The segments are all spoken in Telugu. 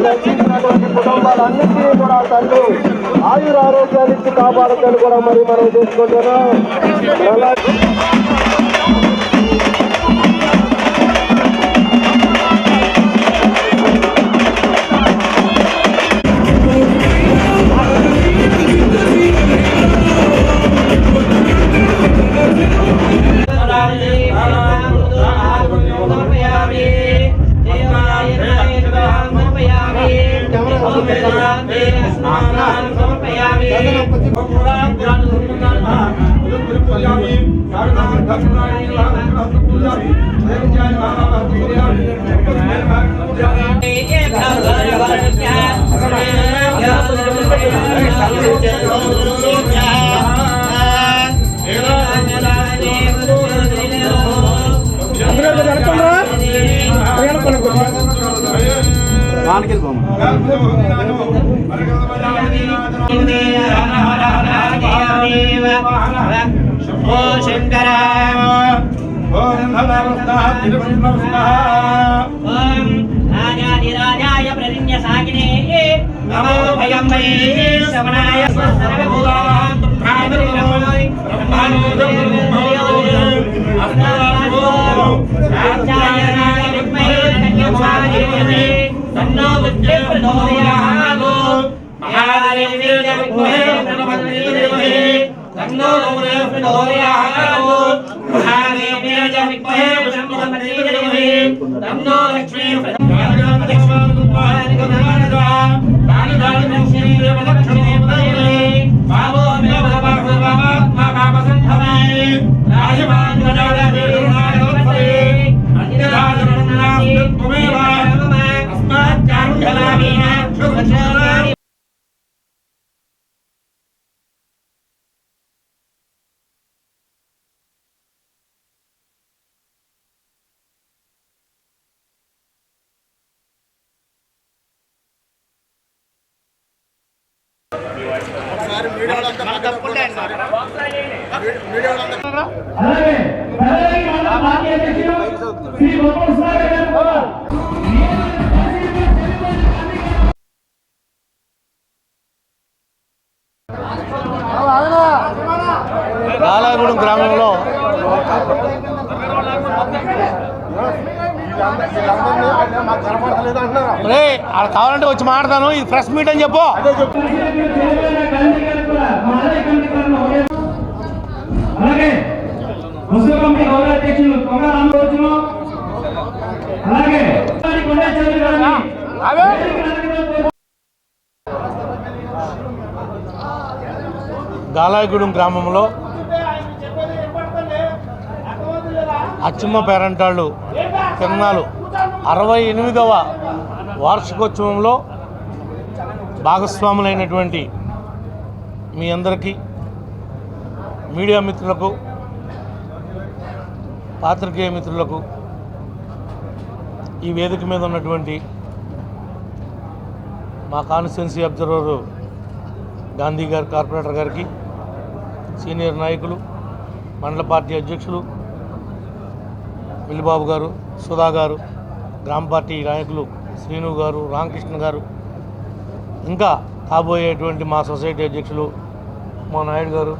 రక్షించినటువంటి కుటుంబాలన్నింటినీ కూడా తండ్రి ఆయుర ఆరోగ్యాన్ని కాపాడుతాను కూడా మరి మనం చేసుకుంటున్నాం. శంకర రాజాధిరాజాయ ప్రతిజ్ఞ సాగినే నమో భయం వై శ్రవణాయ గాలాగూడెం గ్రామంలో కావాలంటే వచ్చి మాట్లాడతాను. ఇది ప్రెస్ మీట్ అని చెప్పు. అలాగే ముస్లిం కమిటీ గౌరవ అధ్యక్షులు కొంగ రామరాజును, అలాగే గాలాగూడెం గ్రామంలో అచ్చమ్మ పేరంటాళ్ళు తిరునాళ్ళు 68వ వార్షికోత్సవంలో భాగస్వాములైనటువంటి మీ అందరికీ, మీడియా మిత్రులకు, పాత్రికేయ మిత్రులకు, ఈ వేదిక మీద ఉన్నటువంటి మా కాన్స్టిట్యున్సీ అబ్జర్వర్ గాంధీ గారు, కార్పొరేటర్ గారికి, సీనియర్ నాయకులు, మండల పార్టీ అధ్యక్షులు విల్లిబాబు గారు, సుధా గారు, గ్రామ పార్టీ నాయకులు శ్రీను గారు, రామకృష్ణ గారు, ఇంకా కాబోయేటువంటి మా సొసైటీ అధ్యక్షులు మా నాయుడు గారు,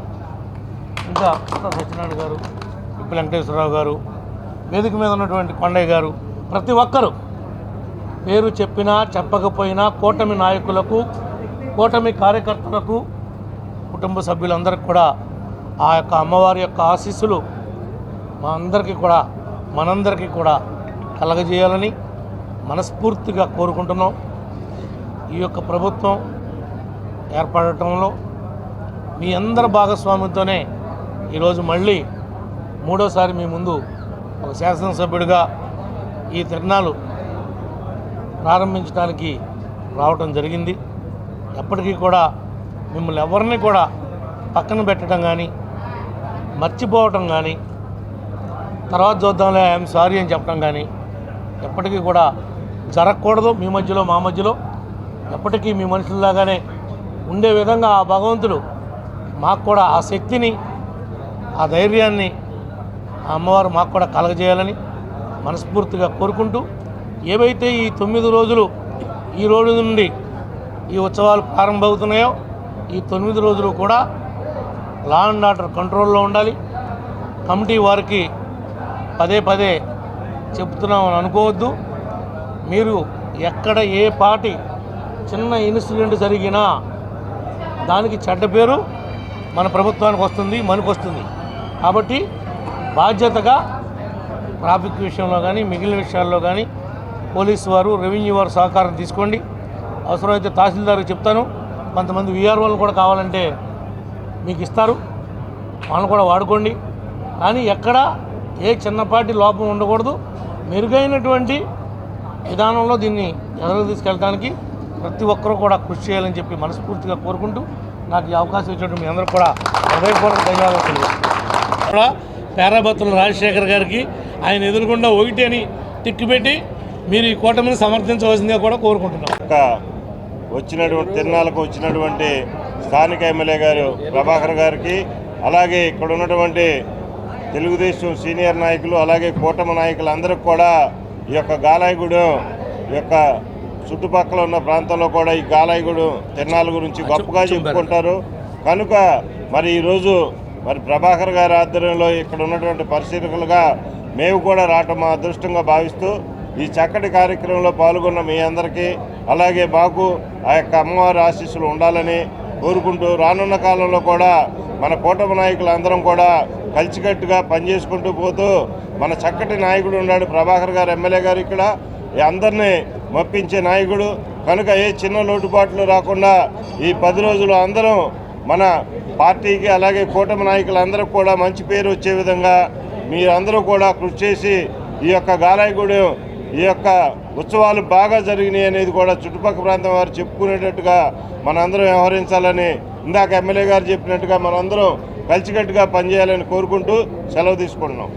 ఇంకా సత్యనారాయణ గారు, ఇప్పి వెంకటేశ్వరరావు గారు, వేదిక మీద ఉన్నటువంటి కొండయ్య గారు, ప్రతి ఒక్కరూ పేరు చెప్పినా చెప్పకపోయినా కూటమి నాయకులకు, కూటమి కార్యకర్తలకు, కుటుంబ సభ్యులందరికీ కూడా ఆ యొక్క అమ్మవారి యొక్క ఆశీస్సులు మా అందరికీ కూడా, మనందరికీ కూడా కలగజేయాలని మనస్ఫూర్తిగా కోరుకుంటున్నాం. ఈ యొక్క ప్రభుత్వం ఏర్పడటంలో మీ అందరి భాగస్వామ్యంతోనే ఈరోజు మళ్ళీ మూడోసారి మీ ముందు ఒక శాసనసభ్యుడిగా ఈ తిరునాళ్ళు ప్రారంభించడానికి రావటం జరిగింది. ఎప్పటికీ కూడా మిమ్మల్ని ఎవరిని కూడా పక్కన పెట్టడం కానీ, మర్చిపోవటం కానీ, తర్వాత చూద్దాంలే ఐఎమ్ సారీ అని చెప్పడం కానీ ఎప్పటికీ కూడా జరగకూడదు. మీ మధ్యలో, మా మధ్యలో ఎప్పటికీ మీ మనుషుల్లాగానే ఉండే విధంగా ఆ భగవంతుడు మాకు కూడా ఆ శక్తిని, ఆ ధైర్యాన్ని ఆ అమ్మవారు మాకు కూడా కలగజేయాలని మనస్ఫూర్తిగా కోరుకుంటూ, ఏవైతే ఈ 9 రోజులు ఈ రోజు నుండి ఈ ఉత్సవాలు ప్రారంభమవుతున్నాయో ఈ 9 రోజులు కూడా లా అండ్ ఆర్డర్ కంట్రోల్లో ఉండాలి. కమిటీ వారికి పదే పదే చెప్తున్నామని అనుకోవద్దు. మీరు ఎక్కడ ఏ పార్టీ చిన్న ఇన్సిడెంట్ జరిగినా దానికి చెడ్డ పేరు మన ప్రభుత్వానికి వస్తుంది, మనకు వస్తుంది. కాబట్టి బాధ్యతగా ట్రాఫిక్ విషయంలో కానీ మిగిలిన విషయాల్లో కానీ పోలీసు వారు, రెవెన్యూ వారు సహకారం తీసుకోండి. అవసరమైతే తహసీల్దార్కి చెప్తాను, కొంతమంది వీఆర్ఓలు కూడా కావాలంటే మీకు ఇస్తారు, వాళ్ళని కూడా వాడుకోండి. కానీ ఎక్కడ ఏ చిన్నపాటి లోపం ఉండకూడదు. మెరుగైనటువంటి విధానంలో దీన్ని ఎదురు తీసుకెళ్ళడానికి ప్రతి ఒక్కరూ కూడా కృషి చేయాలని చెప్పి మనస్ఫూర్తిగా కోరుకుంటూ నాకు ఈ అవకాశం ఇచ్చినట్టు మీ అందరూ కూడా హృదయపూర్వక ధన్యవాదాలు. కూడా పేరాబత్తుల రాజశేఖర్ గారికి ఆయన ఎదురుకుండా 1 అని టిక్కు పెట్టి మీరు ఈ కూటమిని సమర్థించవలసిందిగా కూడా కోరుకుంటున్నాం. వచ్చినటువంటి తిరునాళ్ళకు వచ్చినటువంటి స్థానిక ఎమ్మెల్యే గారు ప్రభాకర్ గారికి, అలాగే ఇక్కడ ఉన్నటువంటి తెలుగుదేశం సీనియర్ నాయకులు, అలాగే కూటమి నాయకులు అందరికి కూడా ఈ యొక్క గాలాయిగూడెం యొక్క చుట్టుపక్కల ఉన్న ప్రాంతంలో కూడా ఈ గాలాయిగూడెం తిరునాళ్ళ గురించి గొప్పగా చెప్పుకుంటారు. కనుక మరి ఈరోజు మరి ప్రభాకర్ గారి ఆధ్వర్యంలో ఇక్కడ ఉన్నటువంటి పరిశీలకులుగా మేము కూడా రావటం మా అదృష్టంగా భావిస్తూ ఈ చక్కటి కార్యక్రమంలో పాల్గొన్న మీ అందరికీ, అలాగే మాకు ఆ యొక్క అమ్మవారి ఆశీస్సులు ఉండాలని కోరుకుంటూ రానున్న కాలంలో కూడా మన కూటమి నాయకులు అందరం కూడా కలిసికట్టుగా పనిచేసుకుంటూ పోతూ మన చక్కటి నాయకుడు ఉన్నాడు ప్రభాకర్ గారు ఎమ్మెల్యే గారు, ఇక్కడ అందరినీ మప్పించే నాయకుడు. కనుక ఏ చిన్న లోటుపాట్లు రాకుండా ఈ 10 రోజులు అందరం మన పార్టీకి అలాగే కూటమి నాయకులందరికీ కూడా మంచి పేరు వచ్చే విధంగా మీరందరూ కూడా కృషి చేసి ఈ యొక్క గాలాయిగూడెం ఈ యొక్క ఉత్సవాలు బాగా జరిగినాయి అనేది కూడా చుట్టుపక్కల ప్రాంతం వారు చెప్పుకునేటట్టుగా మనందరం వ్యవహరించాలని, ఇందాక ఎమ్మెల్యే గారు చెప్పినట్టుగా మనందరం కలిసికట్టుగా పనిచేయాలని కోరుకుంటూ సెలవు తీసుకుంటున్నాం.